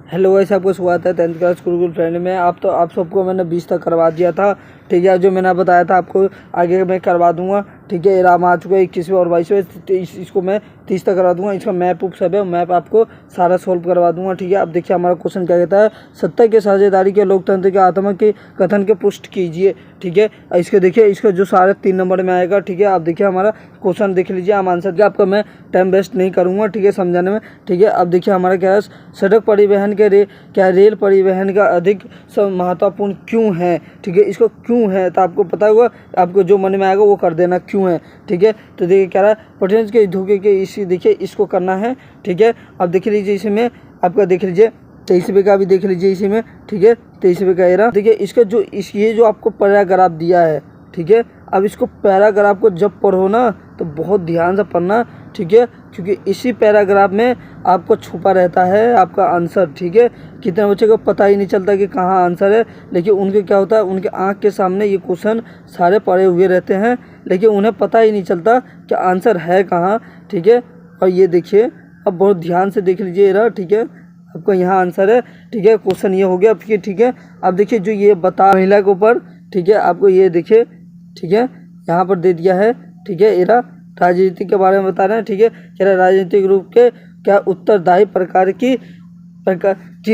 Hello guys, आपको स्वागत है 10th क्लास गुरुकुल फ्रेंड में। आप सबको मैंने 20 तक करवा दिया था, ठीक है। जो मैंने बताया था आपको आगे मैं करवा दूंगा, ठीक है। राम आ चुका है 21वें और 22वें, इसको मैं 30 तक करवा दूंगा। इसका मैप उप सब है, मैप आपको सारा सोल्व करवा दूंगा, ठीक है। अब देखिए हमारा क्वेश्चन क्या कहता है, सत्ता के साझेदारी के लोकतंत्र के आत्मा के कथन के पुष्ट कीजिए, ठीक है। इसके देखिए, इसका जो सारे 3 नंबर में आएगा, ठीक है। आप देखिए हमारा क्वेश्चन देख लीजिए, हम आंसर का आपका मैं टाइम वेस्ट नहीं करूँगा, ठीक है, समझाने में, ठीक है। अब देखिए हमारा क्या है, सड़क परिवहन के रेल परिवहन का अधिक महत्वपूर्ण क्यों है, ठीक है। इसको क्यों है तो आपको पता होगा, आपको जो मन में आएगा वो कर देना, क्यों है, ठीक है। तो देखिए क्या रहा है, पटेंट के धोखे के इसी देखिए इसको करना है, ठीक है। अब देख लीजिए इसमें आपका देख लीजिए 23वें का भी देख लीजिए इसी में, ठीक है। 23वें का एरा देखिए, इसका जो ये जो आपको पैराग्राफ दिया है, ठीक है। अब इसको पैराग्राफ को जब पढ़ो ना तो बहुत ध्यान से पढ़ना, ठीक है, क्योंकि इसी पैराग्राफ में आपको छुपा रहता है आपका आंसर, ठीक है। कितने बच्चे को पता ही नहीं चलता कि कहाँ आंसर है, लेकिन उनके क्या होता है, उनके आँख के सामने ये क्वेश्चन सारे पड़े हुए रहते हैं, लेकिन उन्हें पता ही नहीं चलता कि आंसर है कहाँ, ठीक है। और ये देखिए, अब बहुत ध्यान से देख लीजिए रहा, ठीक है। आपको यहाँ आंसर है, ठीक है। क्वेश्चन ये हो गया आपके, ठीक है। अब देखिए जो ये बता महिला के ऊपर, ठीक है, आपको ये देखिए, ठीक है, यहाँ पर दे दिया है, ठीक है। एरा राजनीति के बारे में बता रहे हैं, ठीक है। कह रहा राजनीतिक रूप के क्या उत्तरदायी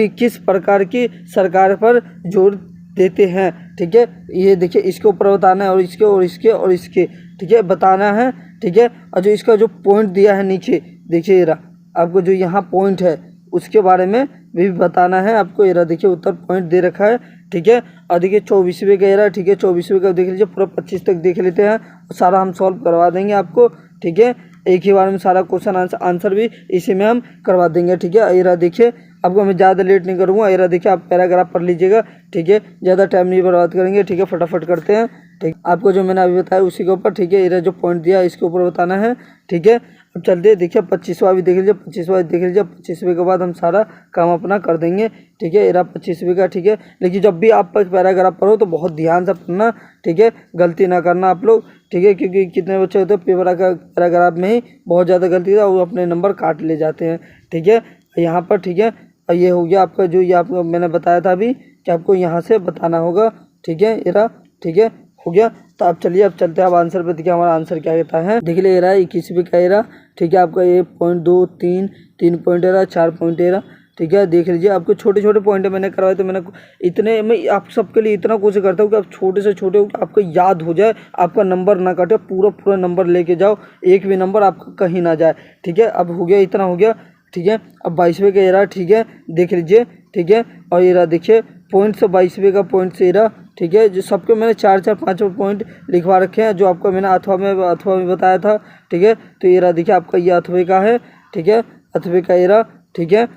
किस प्रकार की सरकार पर जोर देते हैं, ठीक है। ये देखिए इसके ऊपर बताना है, और इसके और इसके और इसके, ठीक है, बताना है, ठीक है। और जो इसका जो पॉइंट दिया है नीचे देखिए, एरा आपको जो यहाँ पॉइंट है उसके बारे में भी बताना है आपको। एरा देखिए उत्तर पॉइंट दे रखा है, ठीक है। और देखिए 24वें का एरा, ठीक है। 24वें का देख लीजिए, पूरा 25 तक देख लेते हैं, सारा हम सॉल्व करवा देंगे आपको, ठीक है। एक ही बार में सारा क्वेश्चन आंसर भी इसी में हम करवा देंगे, ठीक है। एरा देखिए, आपको मैं ज़्यादा लेट नहीं करूँगा। एरा देखिए आप पैराग्राफ पढ़ लीजिएगा, ठीक है, ज़्यादा टाइम नहीं बर्बाद करेंगे, ठीक है। फटाफट करते हैं, ठीक। आपको जो मैंने अभी बताया उसी के ऊपर, ठीक है। एरा जो पॉइंट दिया इसके ऊपर बताना है, ठीक है। अब चलते देखिए 25वां भी देख लीजिए, 25वां देख लीजिए। 25वें के बाद हम सारा काम अपना कर देंगे, ठीक है। एरा 25वें का, ठीक है। लेकिन जब भी आप पैराग्राफ पढ़ो तो बहुत ध्यान से पढ़ना, ठीक है, गलती ना करना आप लोग, ठीक है। क्योंकि कितने बच्चे होते हैं पेपर का पैराग्राफ में ही बहुत ज़्यादा गलती है, वो अपने नंबर काट ले जाते हैं, ठीक है। यहाँ पर, ठीक है। और ये हो गया आपका, जो ये आपको मैंने बताया था अभी कि आपको यहाँ से बताना होगा, ठीक है। एरा, ठीक है, हो गया। तो अब चलिए, अब चलते हैं अब आंसर पे। देखिए हमारा आंसर क्या कहता है, देख लीजिए एरा 21वें का एरा, ठीक है। आपका ये point 2 3 point era, 4 point era, ठीक है। देख लीजिए आपको छोटे छोटे पॉइंट मैंने करवाए, तो मैंने इतने मैं आप सबके लिए इतना कोशिश करता हूँ कि आप छोटे से छोटे हो, आपको याद हो जाए, आपका नंबर ना कटे, पूरा नंबर लेके जाओ, एक भी नंबर आपका कहीं ना जाए, ठीक है। अब हो गया, इतना हो गया, ठीक है। अब 22वें का एरा, ठीक है, देख लीजिए, ठीक है। और एरा देखिए पॉइंट से 22वें का पॉइंट से एरा, ठीक है। जो सबके मैंने 4 5 पॉइंट लिखवा रखे हैं, जो आपको मैंने अथवा में बताया था, ठीक है। तो एरा देखिए आपका ये अथवे का है, ठीक है, अथवे का एरा, ठीक है,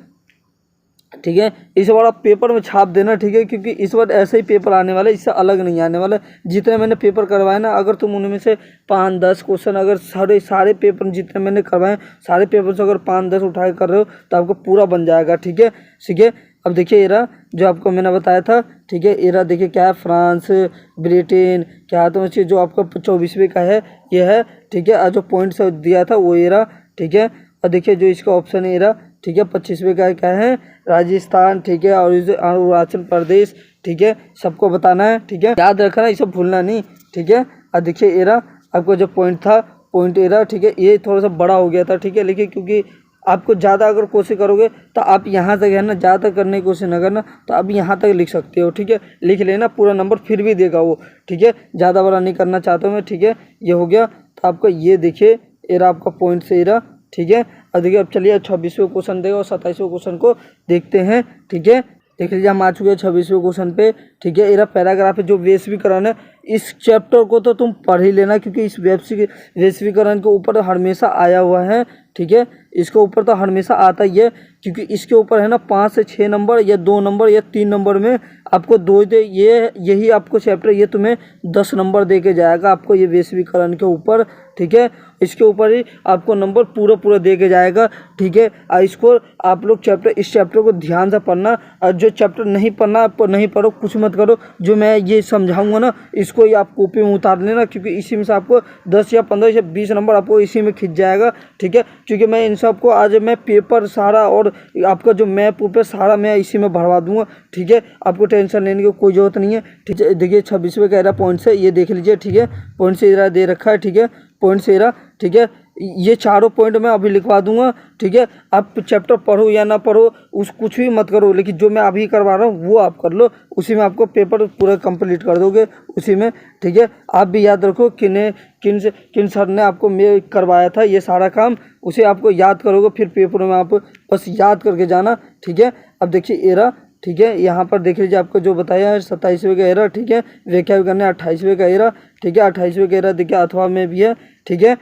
ठीक है। इस बार आप पेपर में छाप देना, ठीक है, क्योंकि इस बार ऐसे ही पेपर आने वाला है, इससे अलग नहीं आने वाला। जितने मैंने पेपर करवाए ना, अगर तुम उनमें से 5-10 क्वेश्चन, अगर सारे पेपर जितने मैंने करवाए, सारे पेपर से अगर 5-10 उठा के कर रहे हो तो आपको पूरा बन जाएगा, ठीक है, ठीक है। अब देखिए एरा जो आपको मैंने बताया था, ठीक है। एरा देखिए क्या है, फ्रांस, ब्रिटेन, क्या तो जो आपका 24वें का है ये है, ठीक है। और जो पॉइंट से दिया था वो एरा, ठीक है। और देखिए जो इसका ऑप्शन है एरा, ठीक है, 25वें का क्या है, राजस्थान, ठीक है, और अरुणाचल प्रदेश, ठीक है। सबको बताना है, ठीक है, याद रखना, ये सब भूलना नहीं, ठीक है। और देखिए एरा आपको जो पॉइंट था, पॉइंट एरा, ठीक है, ये थोड़ा सा बड़ा हो गया था, ठीक है। लेकिन क्योंकि आपको ज़्यादा अगर कोशिश करोगे तो आप यहाँ तक है ना, ज़्यादा करने की कोशिश ना करना, तो आप यहाँ तक लिख सकते हो, ठीक है। लिख लेना, पूरा नंबर फिर भी देगा वो, ठीक है। ज़्यादा बड़ा नहीं करना चाहता हूँ मैं, ठीक है। ये हो गया। तो आपका ये देखिए एरा आपका पॉइंट से एरा, ठीक है। और देखिए अब चलिए 26वें क्वेश्चन देगा और 27वें क्वेश्चन को देखते हैं, ठीक है। देख लीजिए हम आ चुके हैं 26वें क्वेश्चन पे, ठीक है। एरा पैराग्राफ है जो वैश्वीकरण है, इस चैप्टर को तो तुम पढ़ ही लेना, क्योंकि इस वैश्वीकरण के ऊपर हमेशा आया हुआ है, ठीक है। इसके ऊपर तो हमेशा आता ही है, क्योंकि इसके ऊपर है ना 5 से 6 नंबर या 2 नंबर या 3 नंबर में आपको दो दे, ये यही आपको चैप्टर ये तुम्हें 10 नंबर दे के जाएगा आपको, ये वैश्वीकरण के ऊपर, ठीक है। इसके ऊपर ही आपको नंबर पूरा दे के जाएगा, ठीक है। और इसको आप लोग इस चैप्टर को ध्यान से पढ़ना, और जो चैप्टर नहीं पढ़ना आप नहीं पढ़ो, कुछ मत करो, जो मैं ये समझाऊंगा ना इसको इसको ही आप कॉपी में उतार लेना, क्योंकि इसी में से आपको 10 या 15 या 20 नंबर आपको इसी में खिंच जाएगा। ठीक है, क्योंकि मैं इन सबको आज मैं पेपर सारा और आपका जो मैप पे सारा मैं इसी में भरवा दूंगा। ठीक है, आपको टेंशन लेने की कोई ज़रूरत नहीं है। ठीक है, देखिए 26वें का एरा पॉइंट से ये देख लीजिए। ठीक है, पॉइंट से एरा दे रखा है। ठीक है, पॉइंट से एरा। ठीक है, ये चारों पॉइंट मैं अभी लिखवा दूंगा। ठीक है, आप चैप्टर पढ़ो या ना पढ़ो, उस कुछ भी मत करो, लेकिन जो मैं अभी करवा रहा हूँ वो आप कर लो, उसी में आपको पेपर पूरा कंप्लीट कर दोगे उसी में। ठीक है, आप भी याद रखो किन सर ने आपको मैं करवाया था ये सारा काम, उसे आपको याद करोगे, फिर पेपर में आप बस याद करके जाना। ठीक है, अब देखिए एरा। ठीक है, यहाँ पर देख लीजिए आपको जो बताया है 27वें का एरा। ठीक है, व्याख्या करना है 28वें का एरा। ठीक है, 28वें का एरा देखिए अथवा में भी है। ठीक है,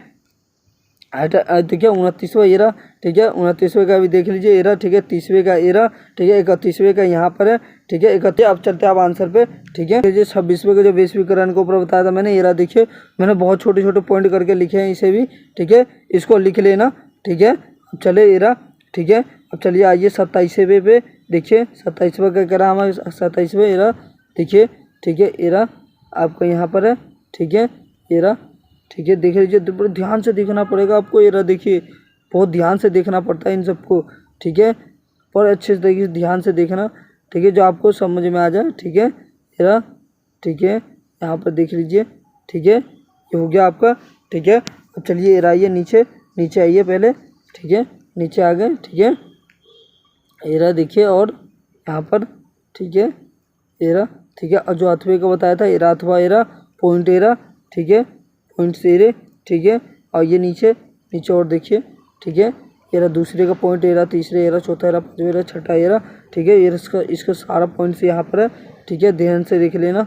देखिए 29वां एरा। ठीक है, 29वें का भी देख लीजिए एरा। ठीक है, 30वें का एरा। ठीक है, 31वें का यहाँ पर है। ठीक है, 31। अब चलते हैं आप आंसर पे। ठीक है, 26वें का जो वैश्वीकरण के ऊपर बताया था मैंने एरा, देखिए मैंने बहुत छोटे छोटे पॉइंट करके लिखे हैं इसे भी। ठीक है, इसको लिख लेना। ठीक है, अब चले एरा। ठीक है, अब चलिए आइए 27वें पे। देखिए 27वां का कह रहा हमारे 27वें एरा। देखिए ठीक है, एरा आपका यहाँ पर है। ठीक है, एरा। ठीक है, देख लीजिए, बड़े ध्यान से देखना पड़ेगा आपको एरा। देखिए बहुत ध्यान से देखना पड़ता है इन सबको। ठीक है, और अच्छे से देखिए, ध्यान से देखना। ठीक है, जो आपको समझ में आ जाए। ठीक है, एरा। ठीक है, यहाँ पर देख लीजिए। ठीक है, ये हो गया आपका। ठीक है, अब चलिए एरा आइए नीचे, नीचे आइए पहले। ठीक है, नीचे आ गए। ठीक है, एरा देखिए, और यहाँ पर ठीक है एरा। ठीक है, और जो अथवे का बताया था एरा अथवा एरा, पॉइंट एरा। ठीक है, पॉइंट से एरे। ठीक है, और ये नीचे नीचे और देखिए। ठीक है, एरा दूसरे का पॉइंट एरा, तीसरे एरा, चौथा एरा, पांचवा एरा, छठा एरा। ठीक है, ये इसका सारा पॉइंट से यहाँ पर है। ठीक है, ध्यान से देख लेना।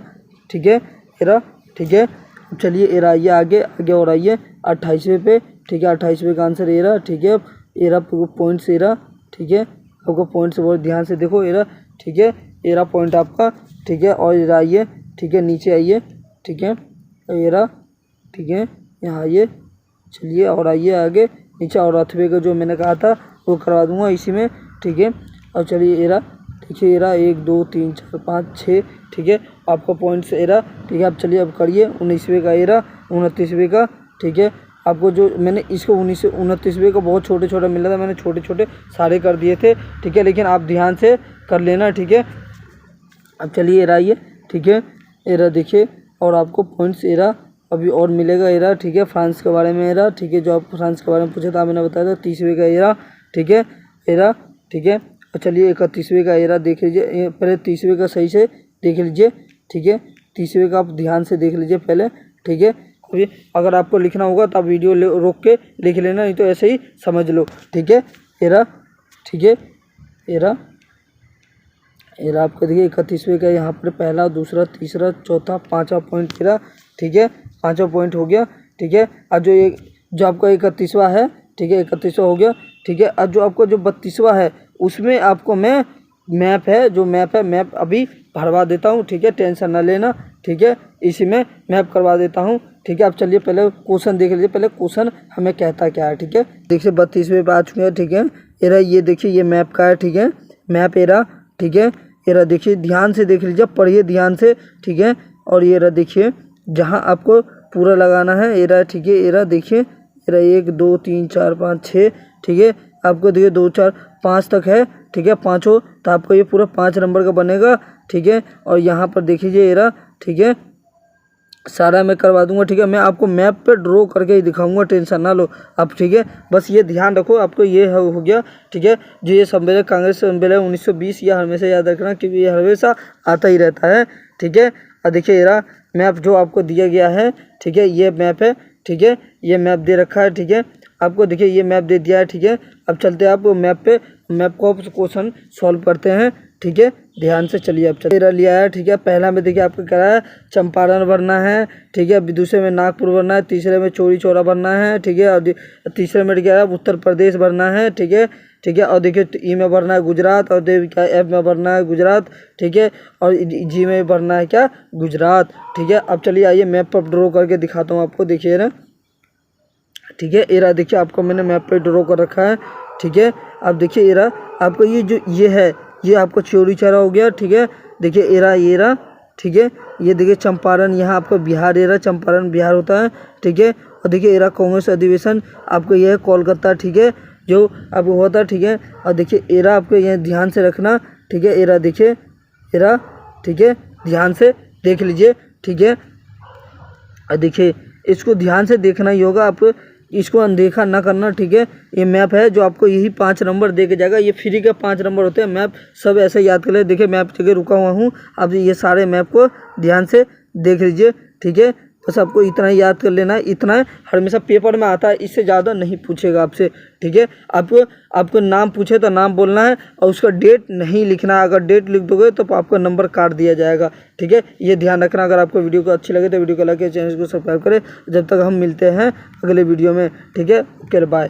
ठीक है, एरा। ठीक है, अब चलिए एरा आइए आगे आगे और आइए 28वें पे। ठीक है, 28वें का आंसर एरा। ठीक है, एरा पॉइंट से एरा। ठीक है, आपको पॉइंट से बहुत ध्यान से देखो एरा। ठीक है, एरा पॉइंट आपका। ठीक है, और एरा आइए। ठीक है, नीचे आइए। ठीक है, एरा। ठीक है, यहाँ आइए, चलिए और आइए आगे नीचे, और अथवे का जो मैंने कहा था वो करवा दूंगा इसी में। ठीक है, और चलिए एरा। देखिए एरा 1 2 3 4 5 6। ठीक है, आपका पॉइंट से एरा। ठीक है, अब चलिए अब करिए 19वें का एरा, 29वें का। ठीक है, आपको जो मैंने इसको 29वें का बहुत छोटे छोटे मिला था, मैंने छोटे छोटे सारे कर दिए थे। ठीक है, लेकिन आप ध्यान से कर लेना। ठीक है, अब चलिए एरा आइए। ठीक है, एरा देखिए, और आपको पॉइंट्स एरा अभी और मिलेगा एरा। ठीक है, फ्रांस के बारे में एरा। ठीक है, जो आप फ्रांस के बारे में पूछा था मैंने बताया था 30वें का एरा। ठीक है, एरा। ठीक है, और चलिए 31वें का एरा देख लीजिए, पहले 30वें का सही से देख लीजिए। ठीक है, 30वें का आप ध्यान से देख लीजिए पहले। ठीक है, अभी अगर आपको लिखना होगा तो आप वीडियो रोक के लिख लेना, नहीं तो ऐसे ही समझ लो। ठीक है, एरा। ठीक है, एरा। एरा आपका देखिए 31वें का यहाँ पर पहला, दूसरा, तीसरा, चौथा, पाँचवा पॉइंट एरा। ठीक है, पाँचवा पॉइंट हो गया। ठीक है, और जो आपका 31वां है। ठीक है, 31वां हो गया। ठीक है, और जो आपका जो 32वां है उसमें आपको मैं मैप है, जो मैप है मैप अभी भरवा देता हूँ। ठीक है, टेंशन ना लेना। ठीक है, इसी में मैप करवा देता हूँ। ठीक है, अब चलिए पहले क्वेश्चन देख लीजिए, पहले क्वेश्चन हमें कहता क्या है। ठीक है, देखिए 32वें पे आ चुके हैं। ठीक है, एरा ये देखिए, ये मैप का है। ठीक है, मैप एरा। ठीक है, एरा देखिए, ध्यान से देख लीजिए, पढ़िए ध्यान से। ठीक है, और ये एरा देखिए जहाँ आपको पूरा लगाना है एरा। ठीक है, एरा देखिए, एरा 1 2 3 4 5 6। ठीक है, आपको देखिए 2 4 5 तक है। ठीक है, पाँचों, तो आपको ये पूरा 5 नंबर का बनेगा। ठीक है, और यहाँ पर देखिए एरा। ठीक है, सारा मैं करवा दूंगा। ठीक है, मैं आपको मैप पे ड्रॉ करके ही दिखाऊंगा, टेंशन ना लो आप। ठीक है, बस ये ध्यान रखो, आपको ये हो गया। ठीक है, जो ये सम्मेलन कांग्रेस सम्मेलन 1920, यह हमेशा याद रखना क्योंकि ये हमेशा आता ही रहता है। ठीक है, और देखिए एरा मैप जो आपको दिया गया है। ठीक है, ये मैप है। ठीक है, ये मैप दे रखा है। ठीक है, आपको देखिए ये मैप दे दिया है। ठीक है, अब चलते हैं आप मैप पे, मैप को क्वेश्चन सॉल्व करते हैं। ठीक है, ध्यान से चलिए। अब चलिए लिया है। ठीक है, पहला में देखिए आपको क्या है, चंपारण भरना है। ठीक है, दूसरे में नागपुर भरना है, तीसरे में चौरी चौरा भरना है। ठीक है, और तीसरे में क्या है, उत्तर प्रदेश भरना है। ठीक है, ठीक है, और देखिए ई में भरना है गुजरात, और क्या एफ में भरना है गुजरात। ठीक है, और जी में भरना है क्या, गुजरात। ठीक है, अब चलिए आइए मैप पर ड्रॉ करके दिखाता हूँ आपको, देखिए ना। ठीक है, एरा देखिए आपको मैंने मैप पे ड्रॉ कर रखा है। ठीक है, अब देखिए एरा आपको ये जो ये है, ये आपको चौरी चौरा हो गया। ठीक है, देखिए एरा ये एरा। ठीक है। ये देखिए चंपारण, यहाँ आपका बिहार एरा, चंपारण बिहार होता है, ठीक है। और देखिए एरा कांग्रेस अधिवेशन आपको यह है कोलकाता, ठीक है, जो आपको होता है, ठीक है। और देखिए एरा आपको यह ध्यान से रखना, ठीक है। एरा देखिए, एरा, ठीक है, ध्यान से देख लीजिए, ठीक है। और देखिए इसको ध्यान से देखना ही होगा, आप इसको अनदेखा ना करना, ठीक है। ये मैप है जो आपको यही 5 नंबर दे के जाएगा, ये फ्री के 5 नंबर होते हैं मैप, सब ऐसे याद कर ले। देखिए मैप जगह रुका हुआ हूँ, आप ये सारे मैप को ध्यान से देख लीजिए, ठीक है। बस आपको इतना ही याद कर लेना है, इतना है, हमेशा पेपर में आता है, इससे ज़्यादा नहीं पूछेगा आपसे, ठीक है। आपको नाम पूछे तो नाम बोलना है और उसका डेट नहीं लिखना है, अगर डेट लिख दोगे तो आपका नंबर काट दिया जाएगा, ठीक है। ये ध्यान रखना। अगर आपको वीडियो को अच्छी लगे तो वीडियो को लाइक करें, चैनल को सब्सक्राइब करें। जब तक हम मिलते हैं अगले वीडियो में, ठीक है, ओके बाय।